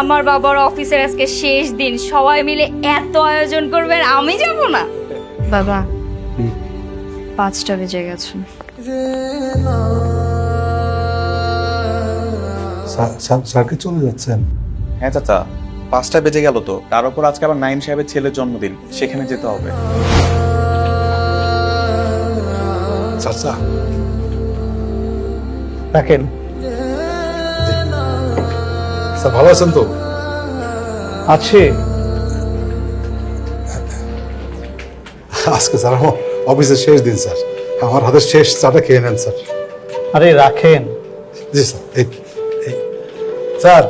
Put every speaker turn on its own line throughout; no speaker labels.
আমার বাবার অফিসের আজকে শেষ দিন, সবাই মিলে এত আয়োজন করবে আর আমি যাব না? বাবা 5টা বেজে গেছে।
স্যারকে চলে যাচ্ছেন?
হ্যাঁ চাচা, 5টা বেজে গেল তো। তার উপর আজকে আবার নাইম সাহেবের ছেলের জন্মদিন, সেখানে যেতে হবে।
চাচা রাখেন। স্যার ভালো আছেন তো?
আছে।
আজকে স্যার আমার অফিসের শেষ দিন স্যার, আমার হাতের শেষ চাটা খেয়ে নেন স্যার।
আরে রাখেন।
জি স্যার। এই স্যার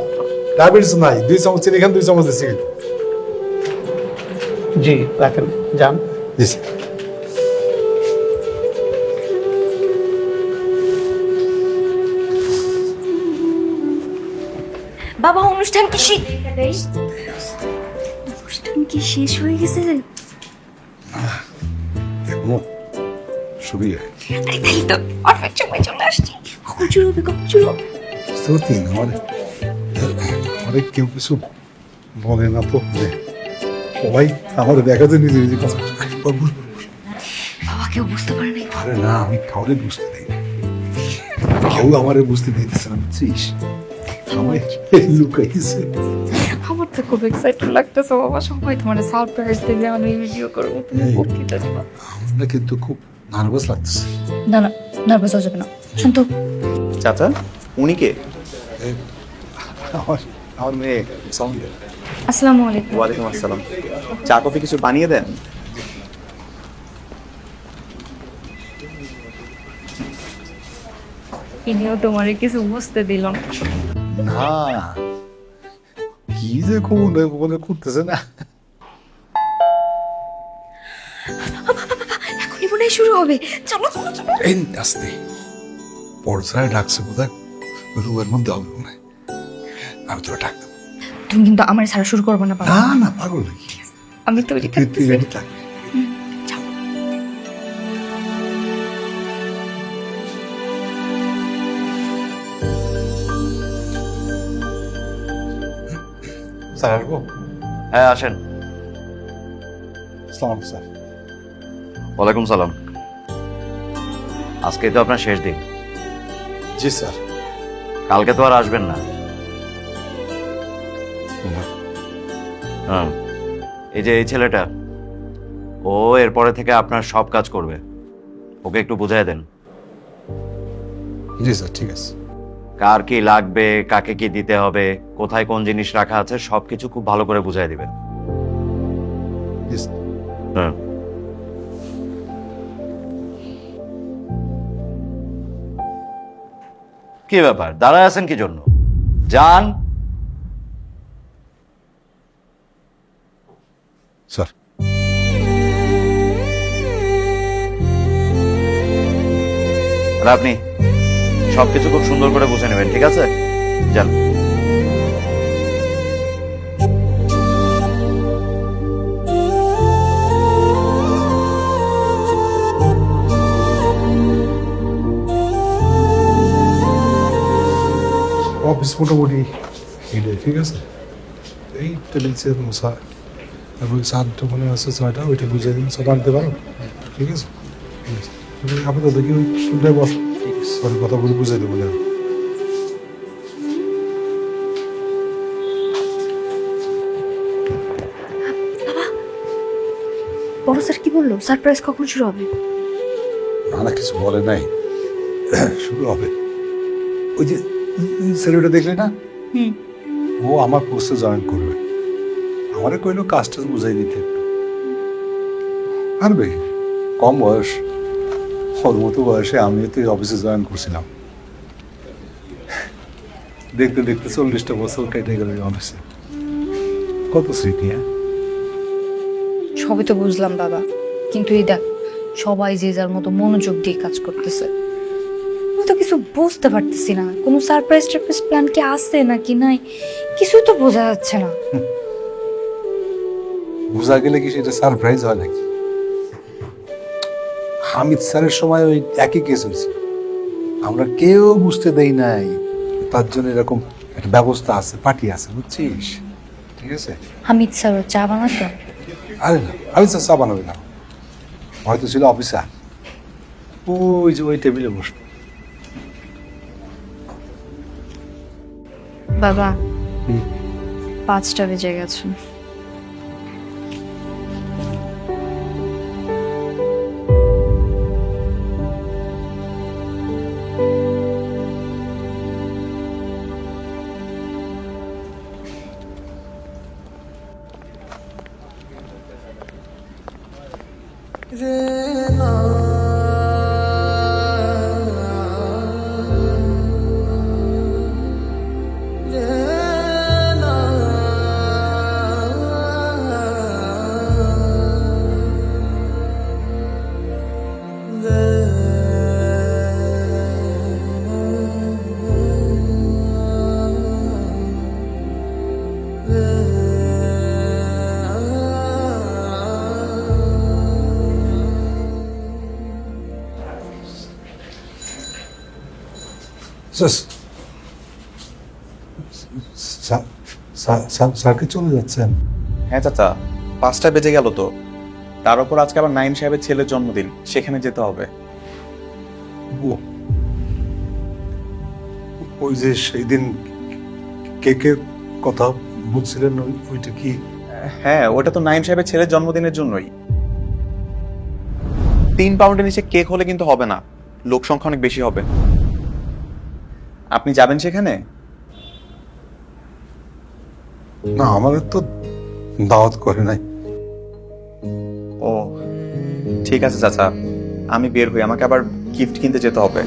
ডায়াবেটিস নাই, 2 চামচ চিনি খান, 2 চামচ দিচ্ছি কিন্তু।
জি রাখেন, যান।
জি স্যার।
বাবা অনুষ্ঠান কি শেষ হয়ে গেছে?
এখনো শুরুই হয়।
আরে তাই তো পারফেক্ট সময় চলে আসছে। কখন শুরু হবে, কখন শুরু হবে?
সত্যি আমার কেউ কিছু বলে না তো, সবাই আমার দেখাতে নিজে নিজে কথা।
বাবা কেউ বুঝতে পারে নাই?
আরে না, আমি কাউরে বুঝতে দেই না, কেউ আমারে বুঝতে দিতেছে না, বুঝছিস? সবাই লুকাইছে।
আমার তো খুব এক্সাইটেড লাগতেছে বাবা, সবাই তোমার সারপ্রাইজ দিলে আমি ভিডিও করব, তুমি
এই।
বক্তৃতা দিবা।
আমরা কিন্তু খুব নার্ভাস লাগতেছে।
না না, নার্ভাস হয়ে যাবে না। শান্ত।
চাচা উনি কে?
আমার আমার মেয়ে সঙ্গে।
আসসালামু আলাইকুম।
ওয়ালাইকুম আসসালাম। চা কফি কিছু বানিয়ে দেন।
ইনিও তোমারে কিছু বুঝতে দিল না।
না, কি যে মনে করতেছে না।
এখনই মনে হয় শুরু হবে। চলো চলো চলো।
এই আসতে পর্যায়ে ডাকছে বোধহয়, রুমের মধ্যে হবে মনে হয়। আমি তোরা ডাক দেবো।
তুমি কিন্তু আমার ছাড়া শুরু করবে না বাবা।
না না, পাগল নাকি?
আমি তৈরি
তুই
থাকতেছি।
রেডি থাক।
যাও।
স্যার আসবো?
হ্যাঁ আসেন।
সালাম স্যার।
ওয়ালাইকুম সালাম। আজকে তো আপনার শেষ দিন।
জি স্যার।
কালকে তো আর আসবেন না। হ্যাঁ, এই যে এই ছেলেটা, ও এরপরে থেকে আপনার সব কাজ করবে। ওকে একটু বুঝাই দেন
জি স্যার, ঠিক আছে।
কার কি লাগবে, কাকে কি দিতে হবে, কোথায় কোন জিনিস রাখা আছে, সবকিছু খুব ভালো করে বুঝাই দিবেন।
জি স্যার।
হ্যাঁ। কি ব্যাপার, দাঁড়ায় আছেন কি জন্য? যান।
স্যার
আর আপনি সবকিছু খুব সুন্দর করে বুঝে নেবেন, ঠিক আছে? যান।
অফিস মোটামুটি এটাই, ঠিক আছে। এই টেবিল চেয়ার মশা, তারপর চারটা মনে আছে, 6টা, ওইটা বুঝে দিন, সব আনতে পারো, ঠিক আছে? ঠিক আছে, আপাতত দেখি ওই শুনতে বস, পরে কথা বলে বুঝাই দেবো।
বড় স্যার কি বললো? সারপ্রাইজ কখন শুরু হবে?
না কিছু বলে নাই, শুরু হবে। ওই যে ছেলেটা দেখলে না,
হুম।
ও আমার পোস্টে জয়েন করবে। আমারে কইলো কাজটা বুঝাই দিতে একটু। পারবে, কম বয়স, ওর মতো বয়সে আমিও তো অফিসে জয়েন করছিলাম। দেখতে দেখতে 40টা বছর কেটে গেল অফিসে। কত স্মৃতি। হ্যাঁ,
সবই তো বুঝলাম বাবা, কিন্তু এই দেখ, সবাই যে যার মতো মনোযোগ দিয়ে কাজ করতেছে। আমি তো কিছু বুঝতে পারতেছি না, কোনো সারপ্রাইজ টারপ্রাইজ প্ল্যান কি আছে নাকি নাই, কিছুই তো বোঝা যাচ্ছে না।
বোঝা গেলে কি সেটা সারপ্রাইজ হয় নাকি? হামিদ স্যারের সময় ওই একই কেস হয়েছিল, আমরা কেউ বুঝতে দেই নাই, তার জন্য এরকম একটা ব্যবস্থা আছে, পার্টি আছে, বুঝছিস? ঠিক আছে?
হামিদ স্যার চা বানাতো?
আরে না, আমি চা বানাবি না, হয়তো ছিল অফিসার, ওই যে ওই টেবিলে বসবো।
বাবা,
হুম।
5টা বেজে গেছে।
স্যারকে চলে যাচ্ছেন?
হ্যাঁ চাচা, 5টা বেজে গেল তো, তার উপর আজকে আবার নাইম সাহেবের ছেলের জন্মদিন, সেখানে যেতে হবে।
ওই যে সেই দিন কেকের কথা বলছিলেন, ওইটা কি?
হ্যাঁ, ওটা তো নাইম সাহেবের ছেলের জন্মদিনের জন্যই। 3 পাউন্ডের নিচে কেক হলে কিন্তু হবে না, লোক সংখ্যা অনেক বেশি হবে। আপনি যাবেন সেখানে?
না, আমাদের তো দাওয়াত করে নাই।
ও ঠিক আছে চাচা, আমি বের হই, আমাকে আবার গিফট কিনতে যেতে হবে।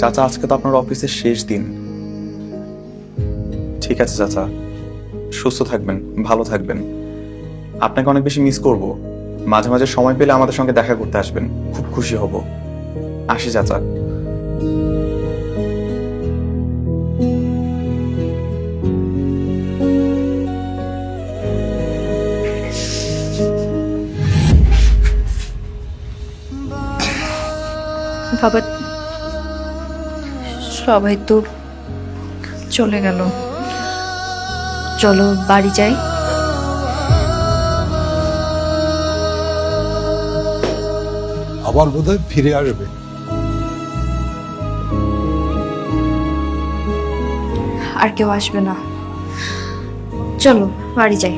চাচা, আজকে তো আপনার অফিসের শেষ দিন। ঠিক আছে চাচা, সুস্থ থাকবেন, ভালো থাকবেন। আপনাকে অনেক বেশি মিস করব, মাঝে মাঝে সময় পেলে আমাদের সঙ্গে দেখা করতে আসবেন, খুব খুশি হব। আসি চাচা।
বাবা, সবাই তো চলে গেল, চলো বাড়ি যাই।
আবার বোধহয় ফিরে আসবে।
আর কেউ আসবে না, চলো বাড়ি যাই।